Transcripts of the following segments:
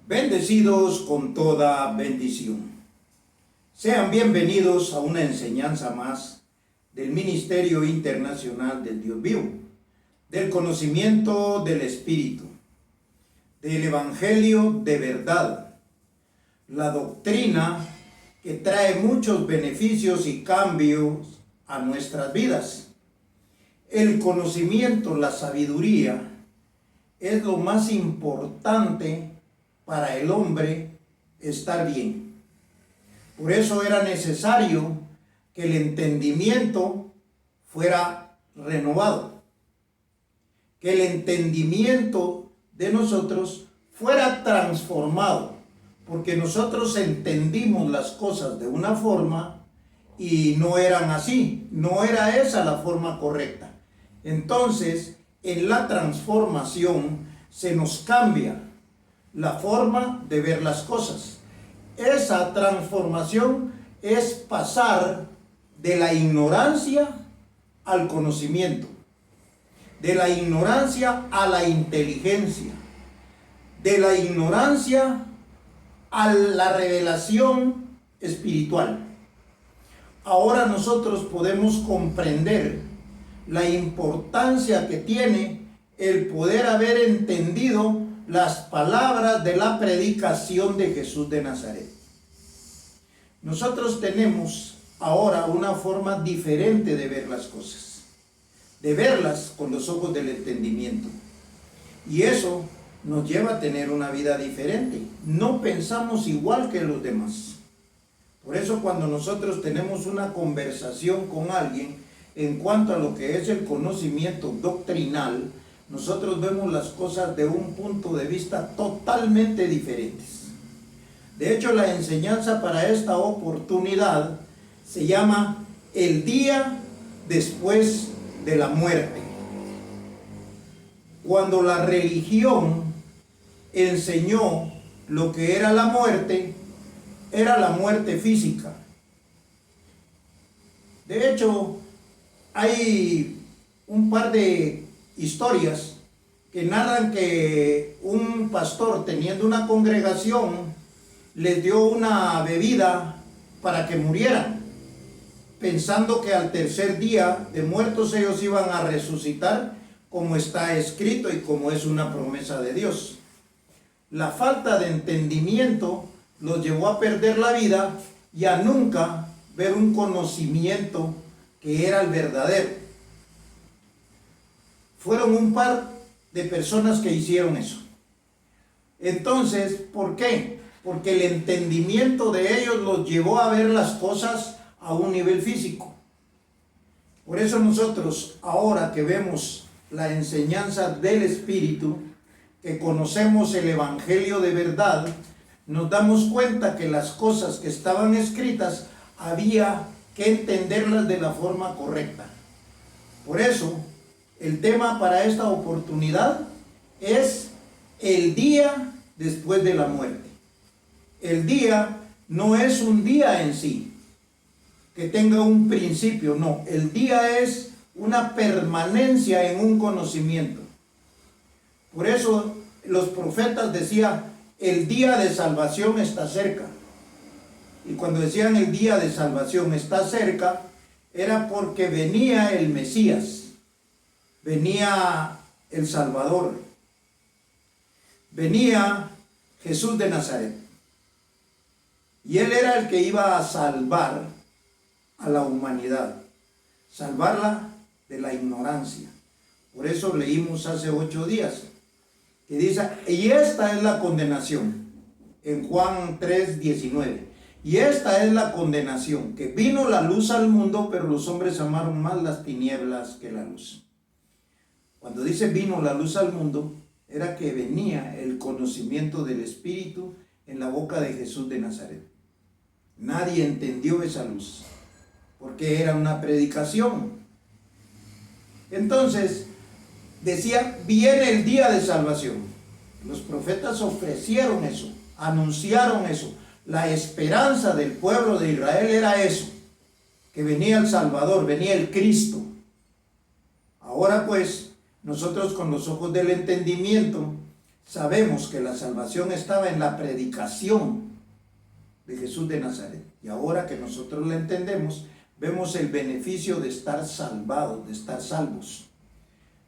Bendecidos con toda bendición. Sean bienvenidos a una enseñanza más del Ministerio Internacional del Dios Vivo, del conocimiento del Espíritu, del Evangelio de verdad, la doctrina que trae muchos beneficios y cambios a nuestras vidas. El conocimiento, la sabiduría, es lo más importante para el hombre estar bien. Por eso era necesario que el entendimiento fuera renovado, que el entendimiento de nosotros fuera transformado, porque nosotros entendimos las cosas de una forma y no eran así, no era esa la forma correcta. Entonces, en la transformación se nos cambia la forma de ver las cosas. Esa transformación es pasar de la ignorancia al conocimiento, de la ignorancia a la inteligencia, de la ignorancia a la revelación espiritual. Ahora nosotros podemos comprender la importancia que tiene el poder haber entendido las palabras de la predicación de Jesús de Nazaret. Nosotros tenemos ahora una forma diferente de ver las cosas, de verlas con los ojos del entendimiento. Y eso nos lleva a tener una vida diferente. No pensamos igual que los demás. Por eso cuando nosotros tenemos una conversación con alguien en cuanto a lo que es el conocimiento doctrinal, nosotros vemos las cosas de un punto de vista totalmente diferentes. De hecho, la enseñanza para esta oportunidad se llama el día después de la muerte. Cuando la religión enseñó lo que era la muerte física. De hecho, hay un par de historias que narran que un pastor, teniendo una congregación, les dio una bebida para que murieran, pensando que al tercer día de muertos ellos iban a resucitar, como está escrito y como es una promesa de Dios. La falta de entendimiento los llevó a perder la vida y a nunca ver un conocimiento que era el verdadero. Fueron un par de personas que hicieron eso. Entonces, ¿por qué? Porque el entendimiento de ellos los llevó a ver las cosas a un nivel físico. Por eso nosotros, ahora que vemos la enseñanza del Espíritu, que conocemos el Evangelio de verdad, nos damos cuenta que las cosas que estaban escritas había que entenderlas de la forma correcta. Por eso, el tema para esta oportunidad es el día después de la muerte. El día no es un día en sí, que tenga un principio, no. El día es una permanencia en un conocimiento. Por eso los profetas decían, el día de salvación está cerca. Y cuando decían el día de salvación está cerca, era porque venía el Mesías. Venía el Salvador, venía Jesús de Nazaret, y Él era el que iba a salvar a la humanidad, salvarla de la ignorancia. Por eso leímos hace 8 días, que dice, y esta es la condenación, en Juan 3:19, y esta es la condenación, que vino la luz al mundo, pero los hombres amaron más las tinieblas que la luz. Cuando dice vino la luz al mundo, era que venía el conocimiento del Espíritu en la boca de Jesús de Nazaret. Nadie entendió esa luz, porque era una predicación. Entonces, decía, viene el día de salvación. Los profetas ofrecieron eso, anunciaron eso. La esperanza del pueblo de Israel era eso, que venía el Salvador, venía el Cristo. Ahora pues, nosotros con los ojos del entendimiento sabemos que la salvación estaba en la predicación de Jesús de Nazaret. Y ahora que nosotros la entendemos, vemos el beneficio de estar salvados, de estar salvos.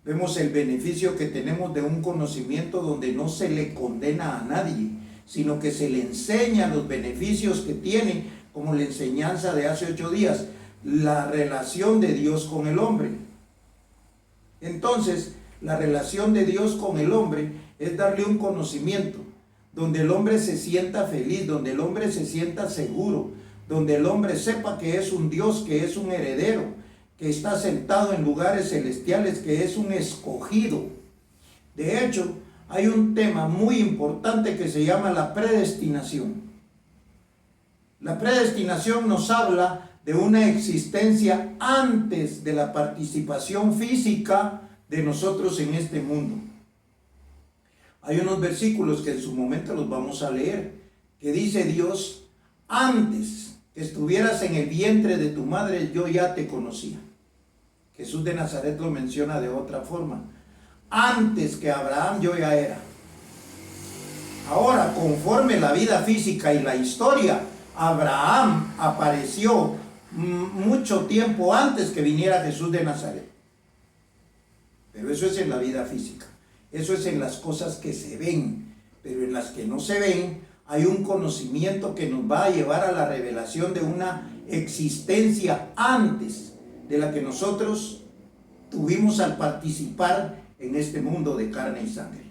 Vemos el beneficio que tenemos de un conocimiento donde no se le condena a nadie, sino que se le enseña los beneficios que tiene, como la enseñanza de hace 8 días, la relación de Dios con el hombre. Entonces, la relación de Dios con el hombre es darle un conocimiento, donde el hombre se sienta feliz, donde el hombre se sienta seguro, donde el hombre sepa que es un Dios, que es un heredero, que está sentado en lugares celestiales, que es un escogido. De hecho, hay un tema muy importante que se llama la predestinación. La predestinación nos habla de una existencia antes de la participación física de nosotros en este mundo. Hay unos versículos que en su momento los vamos a leer, que dice Dios: antes que estuvieras en el vientre de tu madre, yo ya te conocía. Jesús de Nazaret lo menciona de otra forma: antes que Abraham, yo ya era. Ahora, conforme la vida física y la historia, Abraham apareció mucho tiempo antes que viniera Jesús de Nazaret. Pero eso es en la vida física. Eso es en las cosas que se ven. Pero en las que no se ven, hay un conocimiento que nos va a llevar a la revelación de una existencia antes de la que nosotros tuvimos al participar en este mundo de carne y sangre.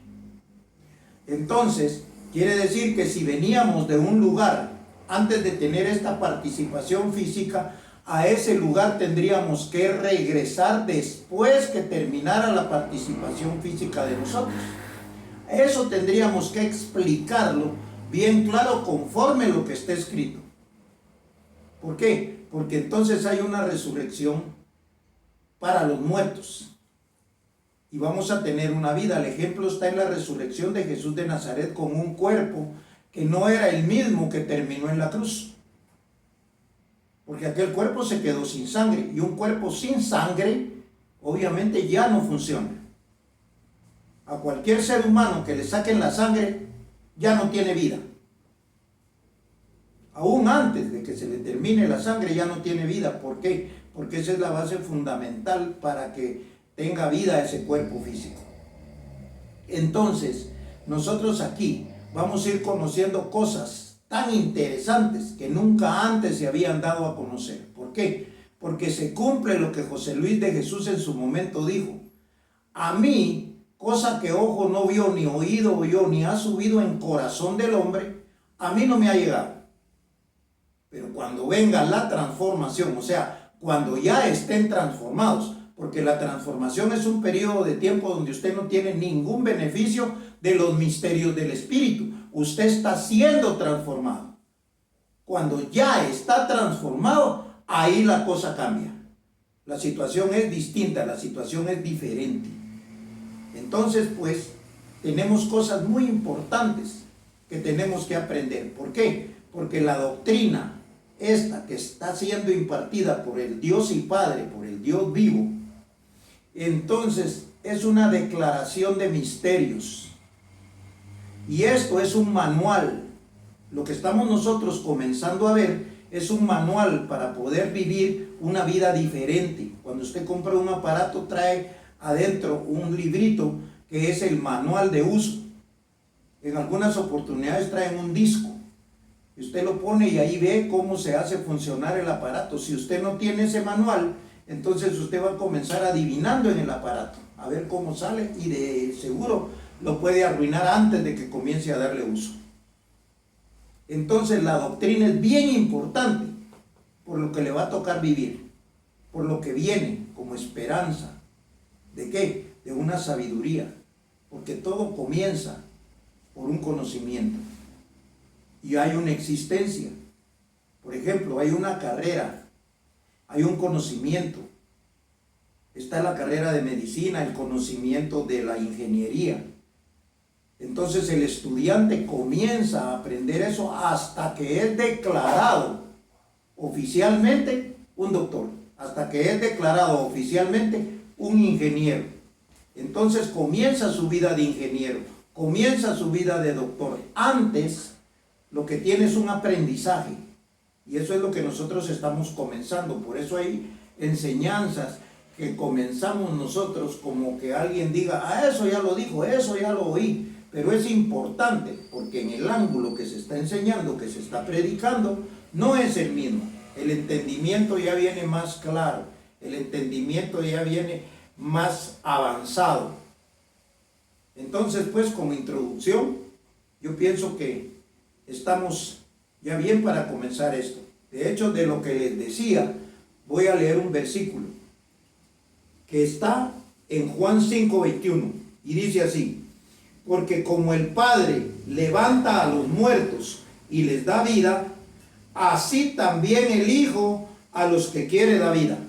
Entonces, quiere decir que si veníamos de un lugar antes de tener esta participación física, a ese lugar tendríamos que regresar después que terminara la participación física de nosotros. Eso tendríamos que explicarlo bien claro conforme lo que está escrito. ¿Por qué? Porque entonces hay una resurrección para los muertos y vamos a tener una vida. El ejemplo está en la resurrección de Jesús de Nazaret con un cuerpo que no era el mismo que terminó en la cruz, porque aquel cuerpo se quedó sin sangre, y un cuerpo sin sangre obviamente ya no funciona. A cualquier ser humano que le saquen la sangre ya no tiene vida. Aún antes de que se le termine la sangre ya no tiene vida. ¿Por qué? Porque esa es la base fundamental para que tenga vida ese cuerpo físico. Entonces, nosotros aquí vamos a ir conociendo cosas tan interesantes que nunca antes se habían dado a conocer. ¿Por qué? Porque se cumple lo que José Luis de Jesús en su momento dijo: a mí, cosa que ojo no vio, ni oído oyó, ni ha subido en corazón del hombre, a mí no me ha llegado. Pero cuando venga la transformación, o sea, cuando ya estén transformados, porque la transformación es un periodo de tiempo donde usted no tiene ningún beneficio de los misterios del Espíritu. Usted está siendo transformado. Cuando ya está transformado, ahí la cosa cambia. La situación es distinta, la situación es diferente. Entonces, pues, tenemos cosas muy importantes que tenemos que aprender. ¿Por qué? Porque la doctrina esta que está siendo impartida por el Dios y Padre, por el Dios vivo, entonces es una declaración de misterios. Y esto es un manual. Lo que estamos nosotros comenzando a ver es un manual para poder vivir una vida diferente. Cuando usted compra un aparato, trae adentro un librito que es el manual de uso. En algunas oportunidades traen un disco. Usted lo pone y ahí ve cómo se hace funcionar el aparato. Si usted no tiene ese manual, entonces usted va a comenzar adivinando en el aparato, a ver cómo sale, y de seguro lo puede arruinar antes de que comience a darle uso. Entonces la doctrina es bien importante por lo que le va a tocar vivir, por lo que viene como esperanza. ¿De qué? De una sabiduría, porque todo comienza por un conocimiento y hay una existencia. Por ejemplo, hay una carrera, hay un conocimiento. Está la carrera de medicina, el conocimiento de la ingeniería. Entonces el estudiante comienza a aprender eso hasta que es declarado oficialmente un doctor, hasta que es declarado oficialmente un ingeniero. Entonces comienza su vida de ingeniero. comienza su vida de doctor. Antes, lo que tiene es un aprendizaje. Y eso es lo que nosotros estamos comenzando. Por eso hay enseñanzas que comenzamos nosotros como que alguien diga, ah, eso ya lo dijo, eso ya lo oí. Pero es importante porque en el ángulo que se está enseñando, que se está predicando, no es el mismo. El entendimiento ya viene más claro, el entendimiento ya viene más avanzado. Entonces, pues, como introducción, yo pienso que estamos ya bien para comenzar esto. De hecho, de lo que les decía, voy a leer un versículo que está en Juan 5:21 y dice así: porque como el Padre levanta a los muertos y les da vida, así también el Hijo a los que quiere da vida.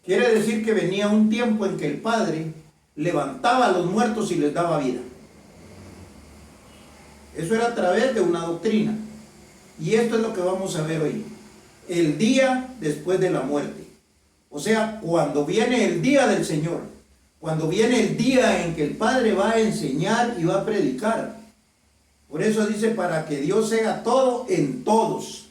Quiere decir que venía un tiempo en que el Padre levantaba a los muertos y les daba vida. Eso era a través de una doctrina. Y esto es lo que vamos a ver hoy. El día después de la muerte. O sea, cuando viene el día del Señor. Cuando viene el día en que el Padre va a enseñar y va a predicar. Por eso dice, para que Dios sea todo en todos.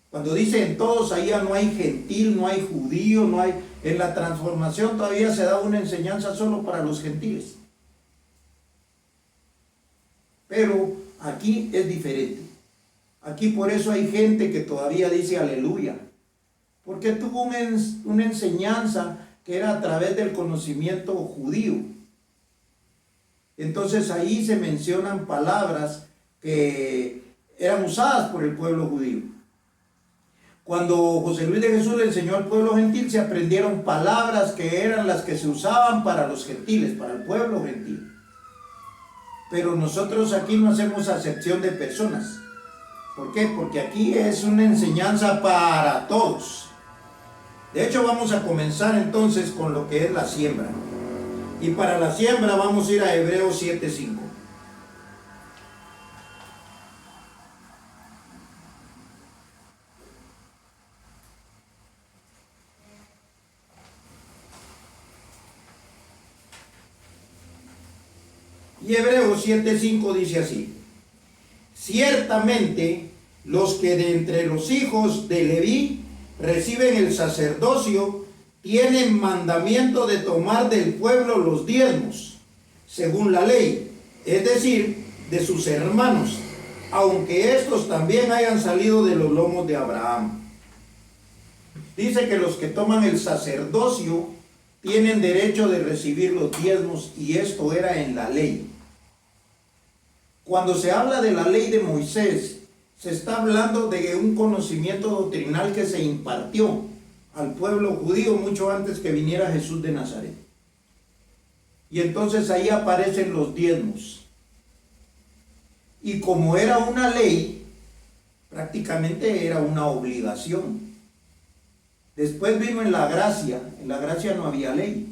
Cuando dice en todos, ahí ya no hay gentil, no hay judío, no hay... En la transformación todavía se da una enseñanza solo para los gentiles. Pero aquí es diferente. Aquí por eso hay gente que todavía dice aleluya. Porque tuvo una enseñanza que era a través del conocimiento judío. Entonces ahí se mencionan palabras que eran usadas por el pueblo judío. Cuando José Luis de Jesús le enseñó al pueblo gentil, se aprendieron palabras que eran las que se usaban para los gentiles, para el pueblo gentil. Pero nosotros aquí no hacemos acepción de personas. ¿Por qué? Porque aquí es una enseñanza para todos. De hecho, vamos a comenzar entonces con lo que es la siembra. Y para la siembra vamos a ir a Hebreos 7:5. Y Hebreos 7:5 dice así: ciertamente los que de entre los hijos de Leví reciben el sacerdocio tienen mandamiento de tomar del pueblo los diezmos, según la ley, es decir, de sus hermanos, aunque estos también hayan salido de los lomos de Abraham. Dice que los que toman el sacerdocio tienen derecho de recibir los diezmos, y esto era en la ley. Cuando se habla de la ley de Moisés, se está hablando de un conocimiento doctrinal que se impartió al pueblo judío mucho antes que viniera Jesús de Nazaret. Y entonces ahí aparecen los diezmos. Y como era una ley, prácticamente era una obligación. Después vino en la gracia no había ley.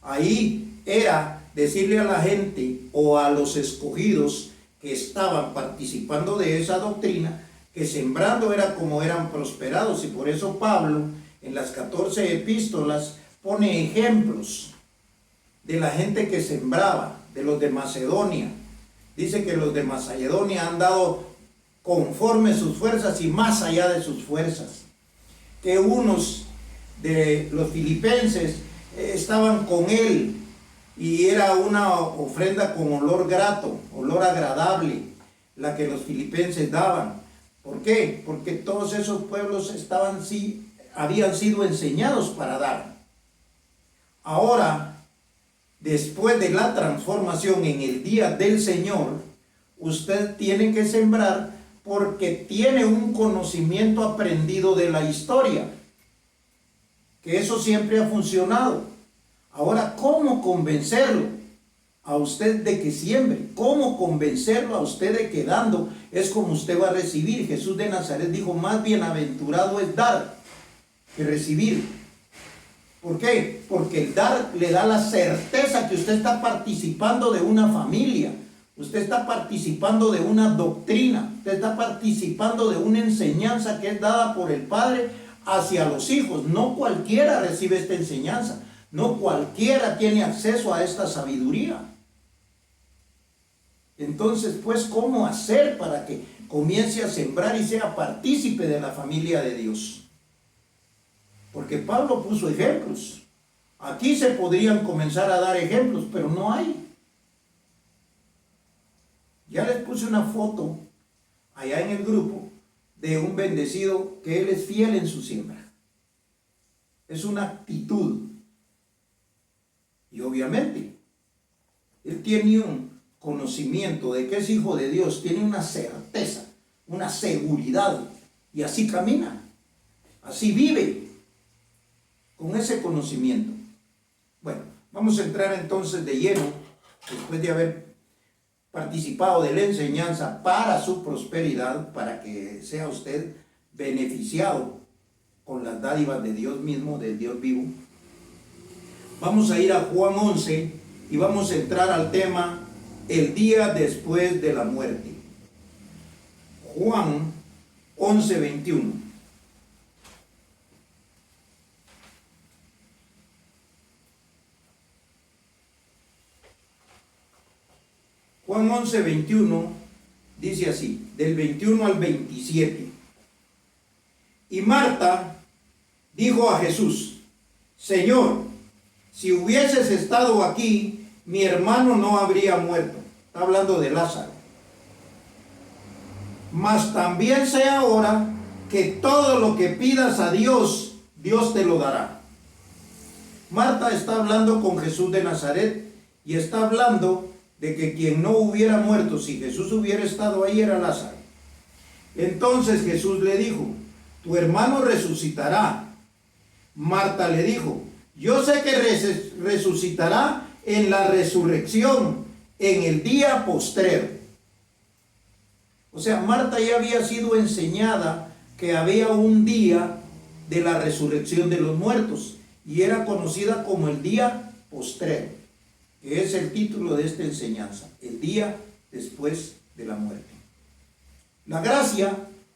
Ahí era decirle a la gente o a los escogidos que estaban participando de esa doctrina, que sembrando era como eran prosperados. Y por eso Pablo en las 14 epístolas pone ejemplos de la gente que sembraba, de los de Macedonia. Dice que los de Macedonia han dado conforme sus fuerzas y más allá de sus fuerzas. Que unos de los filipenses estaban con él y era una ofrenda con olor grato, olor agradable, la que los filipenses daban. ¿Por qué? Porque todos esos pueblos habían sido enseñados para dar. Ahora, después de la transformación en el día del Señor, usted tiene que sembrar porque tiene un conocimiento aprendido de la historia, que eso siempre ha funcionado. Ahora, ¿cómo convencerlo a usted de que siembre? ¿Cómo convencerlo a usted de que dando es como usted va a recibir? Jesús de Nazaret dijo, más bienaventurado es dar que recibir. ¿Por qué? Porque el dar le da la certeza que usted está participando de una familia. Usted está participando de una doctrina. Usted está participando de una enseñanza que es dada por el Padre hacia los hijos. No cualquiera recibe esta enseñanza. No cualquiera tiene acceso a esta sabiduría. Entonces, pues, ¿cómo hacer para que comience a sembrar y sea partícipe de la familia de Dios? Porque Pablo puso ejemplos. Aquí se podrían comenzar a dar ejemplos, pero no hay. Ya les puse una foto allá en el grupo de un bendecido que él es fiel en su siembra. Es una actitud. Y obviamente, él tiene un conocimiento de que es hijo de Dios, tiene una certeza, una seguridad, y así camina, así vive, con ese conocimiento. Bueno, vamos a entrar entonces de lleno, después de haber participado de la enseñanza para su prosperidad, para que sea usted beneficiado con las dádivas de Dios mismo, del Dios vivo. Vamos a ir a Juan 11 y vamos a entrar al tema el día después de la muerte. Juan 11, 21. Juan 11, 21 dice así, del 21 al 27. Y Marta dijo a Jesús: Señor, si hubieses estado aquí, mi hermano no habría muerto. Está hablando de Lázaro. Mas también sé ahora que todo lo que pidas a Dios, Dios te lo dará. Marta está hablando con Jesús de Nazaret y está hablando de que quien no hubiera muerto si Jesús hubiera estado ahí era Lázaro. Entonces Jesús le dijo: tu hermano resucitará. Marta le dijo: yo sé que resucitará en la resurrección, en el día postrero. O sea, Marta ya había sido enseñada que había un día de la resurrección de los muertos y era conocida como el día postrero, que es el título de esta enseñanza, el día después de la muerte. La gracia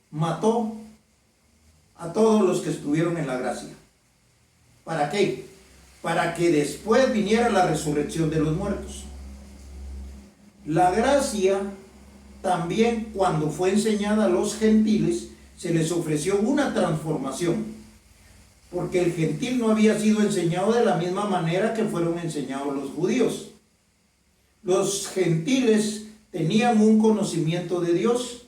mató a todos los que estuvieron en la gracia. ¿Para qué? Para que después viniera la resurrección de los muertos. La gracia también, cuando fue enseñada a los gentiles, se les ofreció una transformación, porque el gentil no había sido enseñado de la misma manera que fueron enseñados los judíos. Los gentiles tenían un conocimiento de Dios,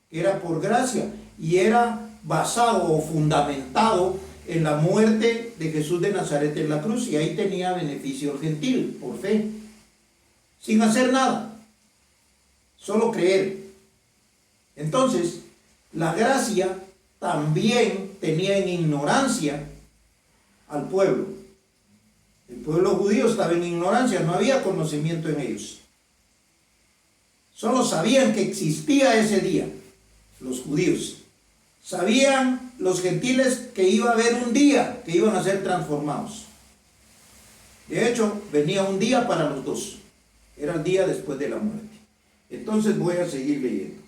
que era por gracia, y era basado o fundamentado en la muerte de Jesús de Nazaret en la cruz, y ahí tenía beneficio el gentil, por fe, sin hacer nada, solo creer. Entonces, la gracia también tenía en ignorancia al pueblo. El pueblo judío estaba en ignorancia, no había conocimiento en ellos. Solo sabían que existía ese día, los judíos. Sabían los gentiles que iba a haber un día que iban a ser transformados. De hecho, venía un día para los dos. Era el día después de la muerte. Entonces voy a seguir leyendo.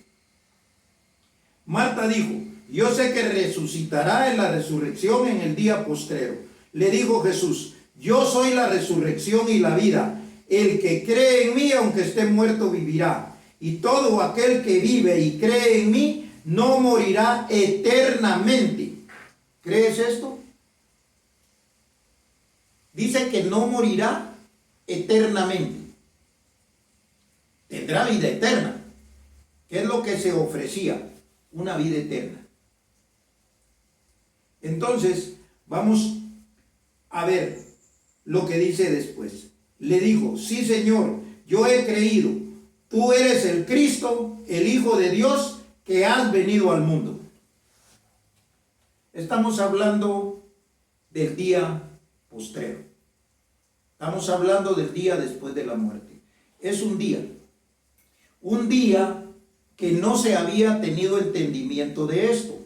Marta dijo: yo sé que resucitará en la resurrección en el día postrero. Le dijo Jesús: yo soy la resurrección y la vida. El que cree en mí, aunque esté muerto, vivirá. Y todo aquel que vive y cree en mí, no morirá eternamente. ¿Crees esto? Dice que no morirá eternamente. Tendrá vida eterna. ¿Qué es lo que se ofrecía? Una vida eterna. Entonces, vamos a ver lo que dice después. Le dijo: sí, Señor, yo he creído. Tú eres el Cristo, el Hijo de Dios, que has venido al mundo. Estamos hablando del día postrero. Estamos hablando del día después de la muerte. Es un día que no se había tenido entendimiento de esto,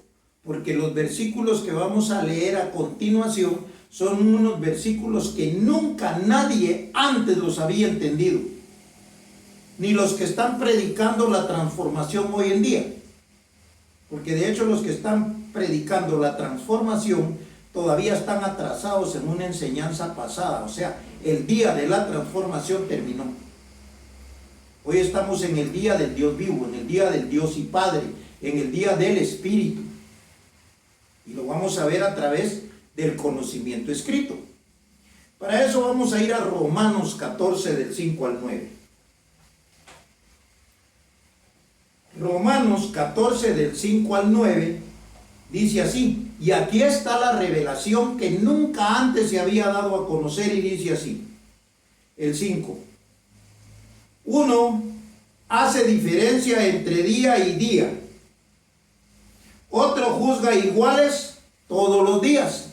porque los versículos que vamos a leer a continuación son unos versículos que nunca nadie antes los había entendido, ni los que están predicando la transformación hoy en día, porque de hecho los que están predicando la transformación todavía están atrasados en una enseñanza pasada. O sea, el día de la transformación terminó. Hoy estamos en el día del Dios vivo, en el día del Dios y Padre, en el día del Espíritu. Y lo vamos a ver a través del conocimiento escrito. Para eso vamos a ir a Romanos 14 del 5 al 9. Romanos 14 del 5 al 9 dice así, y aquí está la revelación que nunca antes se había dado a conocer, y dice así, el 5. Uno hace diferencia entre día y día, otro juzga iguales todos los días.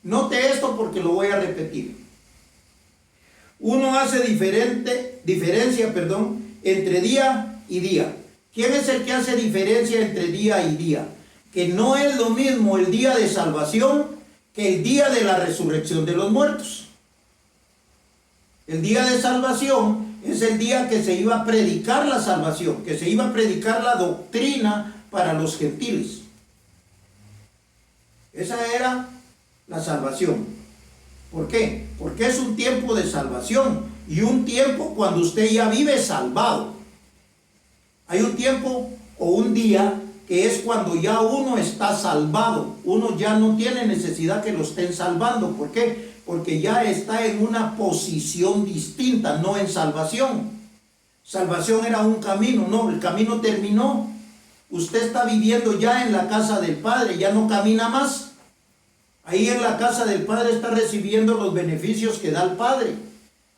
Note esto porque lo voy a repetir. Uno hace diferencia entre día y día. ¿Quién es el que hace diferencia entre día y día? Que no es lo mismo el día de salvación que el día de la resurrección de los muertos. El día de salvación es el día que se iba a predicar la salvación, que se iba a predicar la doctrina para los gentiles. Esa era la salvación. ¿Por qué? Porque es un tiempo de salvación y un tiempo cuando usted ya vive salvado. Hay un tiempo o un día que es cuando ya uno está salvado. Uno ya no tiene necesidad que lo estén salvando. ¿Por qué? Porque ya está en una posición distinta, no en salvación. Salvación era un camino, no, el camino terminó. Usted está viviendo ya en la casa del Padre, ya no camina más. Ahí en la casa del Padre está recibiendo los beneficios que da el Padre.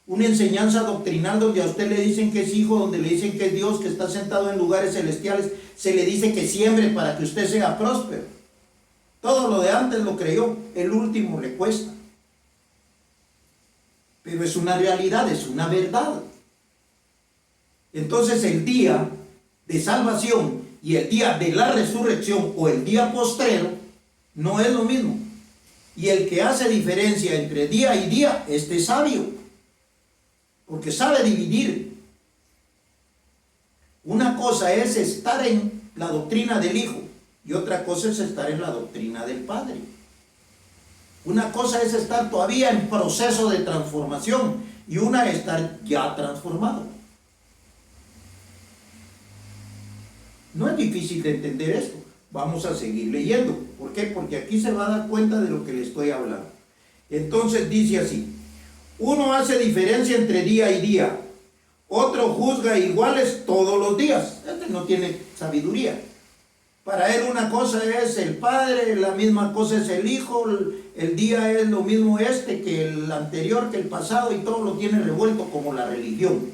Una enseñanza doctrinal donde a usted le dicen que es hijo, donde le dicen que es Dios, que está sentado en lugares celestiales. Se le dice que siembre para que usted sea próspero. Todo lo de antes lo creyó, el último le cuesta. Pero es una realidad, es una verdad. Entonces el día de salvación y el día de la resurrección o el día postrero no es lo mismo. Y el que hace diferencia entre día y día, este es sabio, porque sabe dividir. Una cosa es estar en la doctrina del Hijo y otra cosa es estar en la doctrina del Padre. Una cosa es estar todavía en proceso de transformación y una es estar ya transformado. No es difícil de entender esto. Vamos a seguir leyendo. ¿Por qué? Porque aquí se va a dar cuenta de lo que le estoy hablando. Entonces dice así: uno hace diferencia entre día y día, otro juzga iguales todos los días. Este no tiene sabiduría. Para él una cosa es el Padre, la misma cosa es el Hijo, el día es lo mismo que el anterior, que el pasado, y todo lo tiene revuelto como la religión.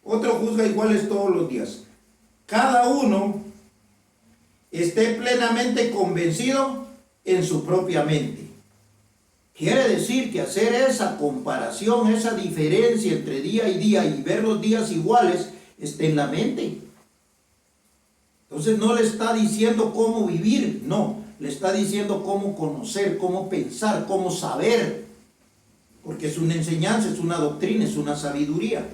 Otro juzga iguales todos los días. Cada uno esté plenamente convencido en su propia mente. Quiere decir que hacer esa comparación, esa diferencia entre día y día y ver los días iguales, está en la mente. Entonces no le está diciendo cómo vivir, no, le está diciendo cómo conocer, cómo pensar, cómo saber. Porque es una enseñanza, es una doctrina, es una sabiduría.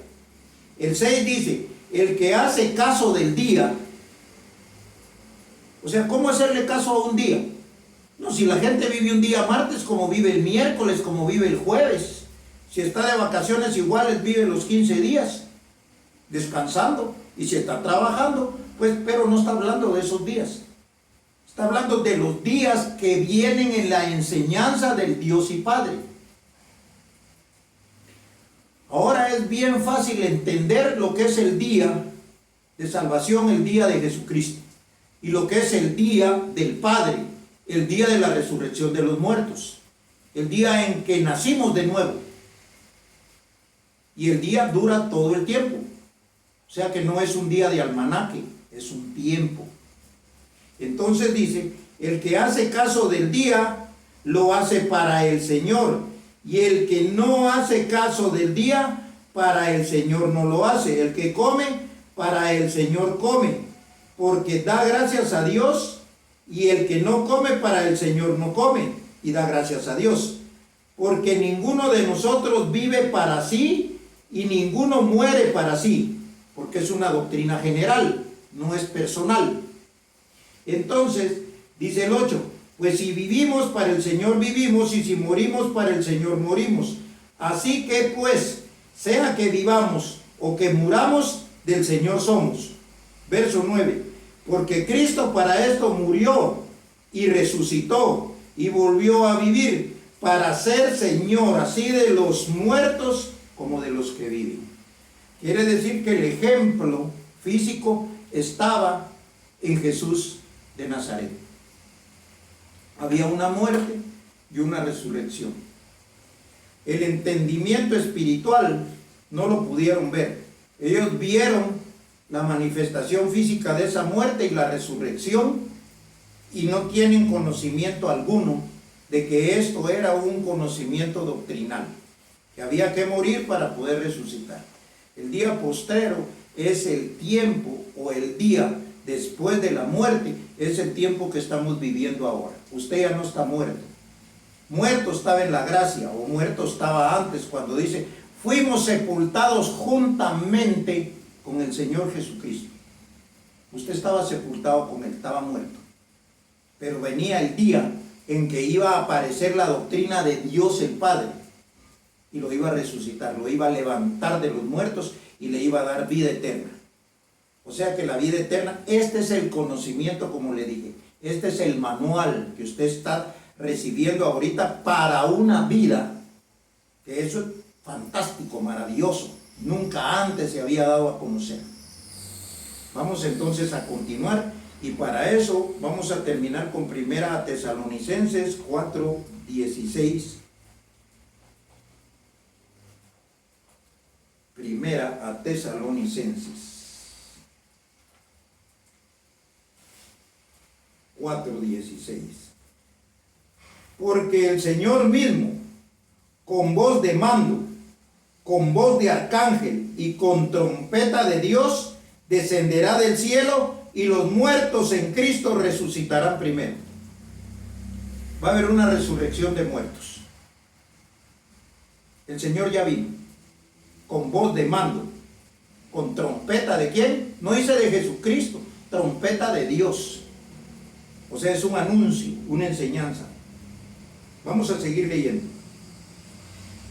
El 6 dice: el que hace caso del día. O sea, ¿cómo hacerle caso a un día? No, si la gente vive un día martes como vive el miércoles, como vive el jueves. Si está de vacaciones iguales vive los 15 días, descansando. Y si está trabajando, pues, pero no está hablando de esos días. Está hablando de los días que vienen en la enseñanza del Dios y Padre. Ahora es bien fácil entender lo que es el día de salvación, el día de Jesucristo, y lo que es el día del Padre, el día de la resurrección de los muertos, el día en que nacimos de nuevo. Y el día dura todo el tiempo. O sea que no es un día de almanaque, es un tiempo. Entonces dice: el que hace caso del día, lo hace para el Señor. Y el que no hace caso del día, para el Señor no lo hace. El que come, para el Señor come, porque da gracias a Dios. Y el que no come, para el Señor no come, y da gracias a Dios. Porque ninguno de nosotros vive para sí, y ninguno muere para sí. Porque es una doctrina general, no es personal. Entonces, dice el 8: Pues si vivimos, para el Señor vivimos, y si morimos, para el Señor morimos. Así que pues, sea que vivamos o que muramos, del Señor somos. Verso 9. Porque Cristo para esto murió y resucitó y volvió a vivir, para ser Señor así de los muertos como de los que viven. Quiere decir que el ejemplo físico estaba en Jesús de Nazaret. Había una muerte y una resurrección. El entendimiento espiritual no lo pudieron ver. Ellos vieron la manifestación física de esa muerte y la resurrección, y no tienen conocimiento alguno de que esto era un conocimiento doctrinal, que había que morir para poder resucitar. El día postrero es el tiempo, o el día después de la muerte, es el tiempo que estamos viviendo ahora. Usted ya no está muerto. Muerto estaba en la gracia, o muerto estaba antes, cuando dice, fuimos sepultados juntamente con el Señor Jesucristo. Usted estaba sepultado con él, estaba muerto. Pero venía el día en que iba a aparecer la doctrina de Dios el Padre, y lo iba a resucitar, lo iba a levantar de los muertos y le iba a dar vida eterna. O sea que la vida eterna, este es el conocimiento, como le dije, este es el manual que usted está recibiendo ahorita para una vida, que eso es fantástico, maravilloso, nunca antes se había dado a conocer. Vamos entonces a continuar, y para eso vamos a terminar con 1 Tesalonicenses 4:16. 1 Tesalonicenses 4:16. Porque el Señor mismo, con voz de mando, con voz de arcángel y con trompeta de Dios, descenderá del cielo, y los muertos en Cristo resucitarán primero. Va a haber una resurrección de muertos. El Señor ya vino, con voz de mando, con trompeta de ¿quién? No dice de Jesucristo, trompeta de Dios. O sea, es un anuncio, una enseñanza. Vamos a seguir leyendo.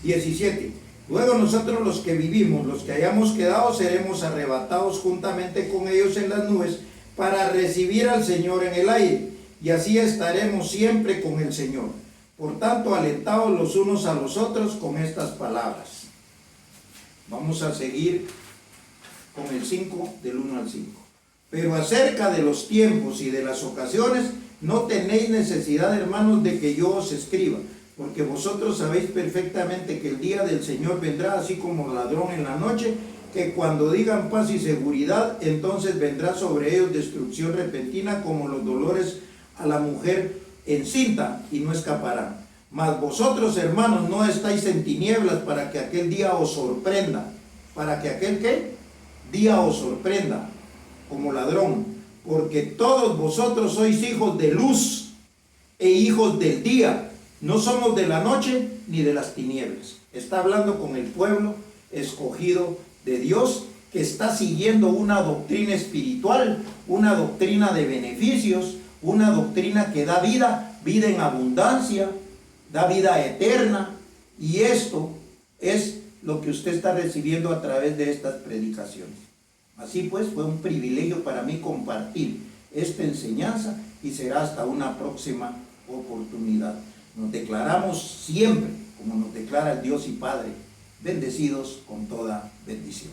17. Luego nosotros los que vivimos, los que hayamos quedado, seremos arrebatados juntamente con ellos en las nubes para recibir al Señor en el aire, y así estaremos siempre con el Señor. Por tanto, alentaos los unos a los otros con estas palabras. Vamos a seguir con el 5, del 1 al 5. Pero acerca de los tiempos y de las ocasiones, no tenéis necesidad, hermanos, de que yo os escriba, porque vosotros sabéis perfectamente que el día del Señor vendrá así como ladrón en la noche, que cuando digan paz y seguridad, entonces vendrá sobre ellos destrucción repentina, como los dolores a la mujer encinta, y no escaparán. Mas vosotros, hermanos, no estáis en tinieblas para que aquel día os sorprenda. ¿Para que aquel qué? Día os sorprenda como ladrón. Porque todos vosotros sois hijos de luz e hijos del día. No somos de la noche ni de las tinieblas. Está hablando con el pueblo escogido de Dios, que está siguiendo una doctrina espiritual, una doctrina de beneficios, una doctrina que da vida, vida en abundancia, da vida eterna. Y esto es lo que usted está recibiendo a través de estas predicaciones. Así pues, fue un privilegio para mí compartir esta enseñanza, y será hasta una próxima oportunidad. Nos declaramos siempre, como nos declara el Dios y Padre, bendecidos con toda bendición.